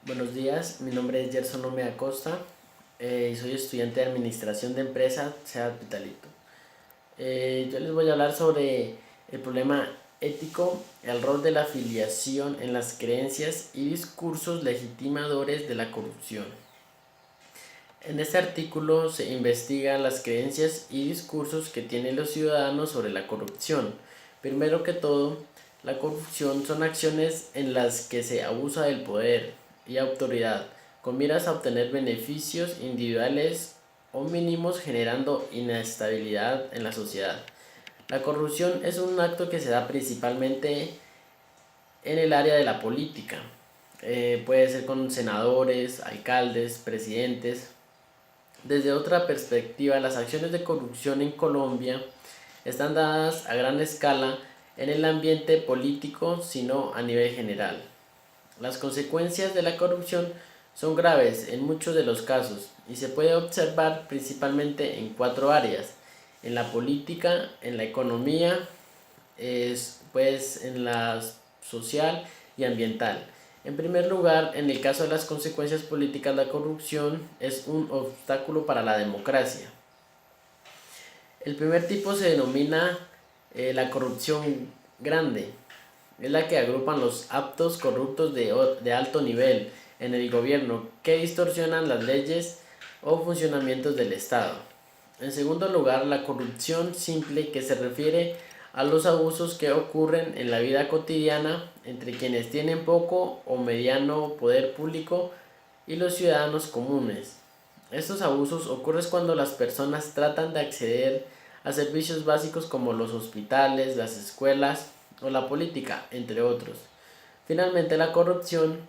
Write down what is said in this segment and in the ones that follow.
Buenos días, mi nombre es Gerson Ome Acosta y soy estudiante de Administración de Empresas, SEAD Vitalito. Yo les voy a hablar sobre el problema ético, el rol de la afiliación en las creencias y discursos legitimadores de la corrupción. En este artículo se investigan las creencias y discursos que tienen los ciudadanos sobre la corrupción. Primero que todo, la corrupción son acciones en las que se abusa del poder y autoridad con miras a obtener beneficios individuales o mínimos, generando inestabilidad en la sociedad. La corrupción es un acto que se da principalmente en el área de la política. Puede ser con senadores, alcaldes, presidentes. Desde otra perspectiva, las acciones de corrupción en Colombia están dadas a gran escala en el ambiente político, sino a nivel general. Las consecuencias de la corrupción son graves en muchos de los casos y se puede observar principalmente en cuatro áreas: en la política, en la economía, en la social y ambiental. En primer lugar, en el caso de las consecuencias políticas, la corrupción es un obstáculo para la democracia. El primer tipo se denomina la corrupción grande. Es la que agrupan los actos corruptos de alto nivel en el gobierno que distorsionan las leyes o funcionamientos del Estado. En segundo lugar, la corrupción simple, que se refiere a los abusos que ocurren en la vida cotidiana entre quienes tienen poco o mediano poder público y los ciudadanos comunes. Estos abusos ocurren cuando las personas tratan de acceder a servicios básicos como los hospitales, las escuelas o la política, entre otros. Finalmente, la corrupción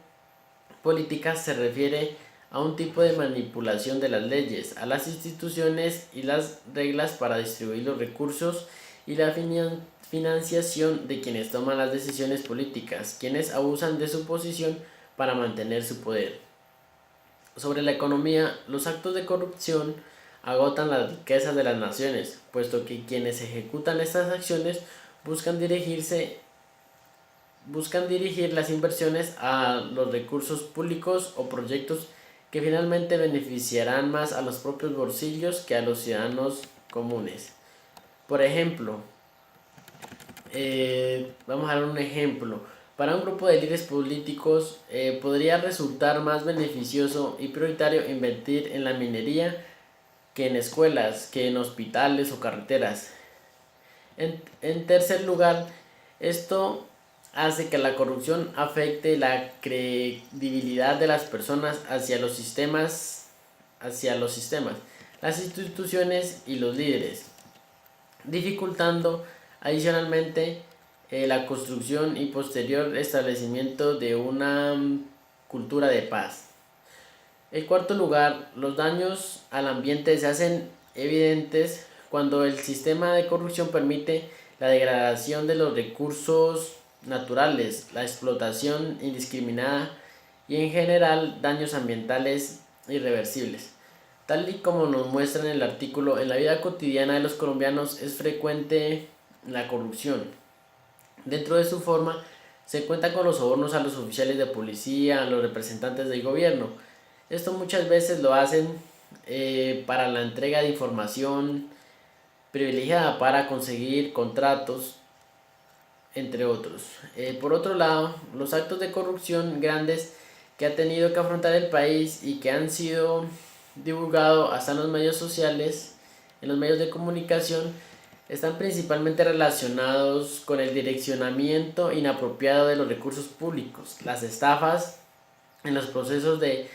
política se refiere a un tipo de manipulación de las leyes, a las instituciones y las reglas para distribuir los recursos y la financiación de quienes toman las decisiones políticas, quienes abusan de su posición para mantener su poder. Sobre la economía, los actos de corrupción agotan las riquezas de las naciones, puesto que quienes ejecutan estas acciones buscan dirigir las inversiones a los recursos públicos o proyectos que finalmente beneficiarán más a los propios bolsillos que a los ciudadanos comunes. Por ejemplo, vamos a dar un ejemplo. Para un grupo de líderes políticos podría resultar más beneficioso y prioritario invertir en la minería que en escuelas, que en hospitales o carreteras. En tercer lugar, esto hace que la corrupción afecte la credibilidad de las personas hacia los sistemas, las instituciones y los líderes, dificultando adicionalmente la construcción y posterior establecimiento de una cultura de paz. En cuarto lugar, los daños al ambiente se hacen evidentes cuando el sistema de corrupción permite la degradación de los recursos naturales, la explotación indiscriminada y en general daños ambientales irreversibles. Tal y como nos muestra en el artículo, en la vida cotidiana de los colombianos es frecuente la corrupción. Dentro de su forma, se cuenta con los sobornos a los oficiales de policía, a los representantes del gobierno. Esto muchas veces lo hacen para la entrega de información privilegiada para conseguir contratos, entre otros. Por otro lado, los actos de corrupción grandes que ha tenido que afrontar el país y que han sido divulgados hasta en los medios sociales, en los medios de comunicación, están principalmente relacionados con el direccionamiento inapropiado de los recursos públicos, las estafas en los procesos de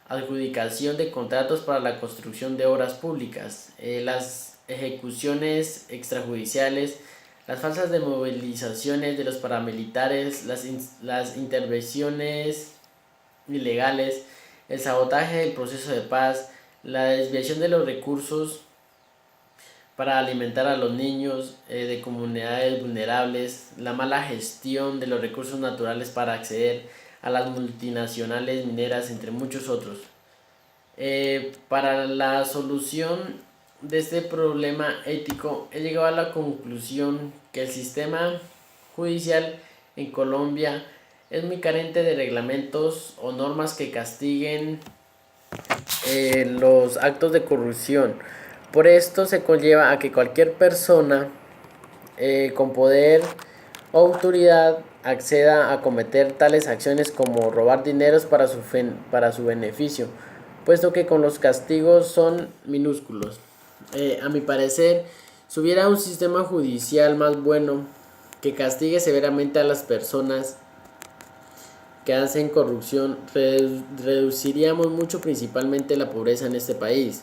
adjudicación de contratos para la construcción de obras públicas, las ejecuciones extrajudiciales, las falsas desmovilizaciones de los paramilitares, las intervenciones ilegales, el sabotaje del proceso de paz, la desviación de los recursos para alimentar a los niños de comunidades vulnerables, la mala gestión de los recursos naturales para acceder a las multinacionales mineras, entre muchos otros. Para la solución de este problema ético, he llegado a la conclusión que el sistema judicial en Colombia es muy carente de reglamentos o normas que castiguen los actos de corrupción. Por esto se conlleva a que cualquier persona con poder o autoridad acceda a cometer tales acciones como robar dineros para su beneficio, puesto que con los castigos son minúsculos. A mi parecer, si hubiera un sistema judicial más bueno que castigue severamente a las personas que hacen corrupción, reduciríamos mucho principalmente la pobreza en este país.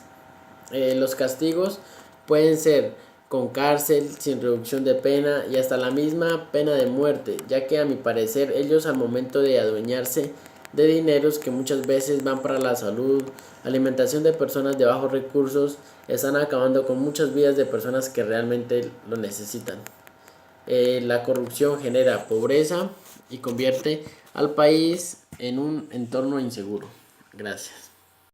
Los castigos pueden ser con cárcel, sin reducción de pena y hasta la misma pena de muerte, ya que a mi parecer ellos al momento de adueñarse de dineros que muchas veces van para la salud, alimentación de personas de bajos recursos, están acabando con muchas vidas de personas que realmente lo necesitan. La corrupción genera pobreza y convierte al país en un entorno inseguro. Gracias.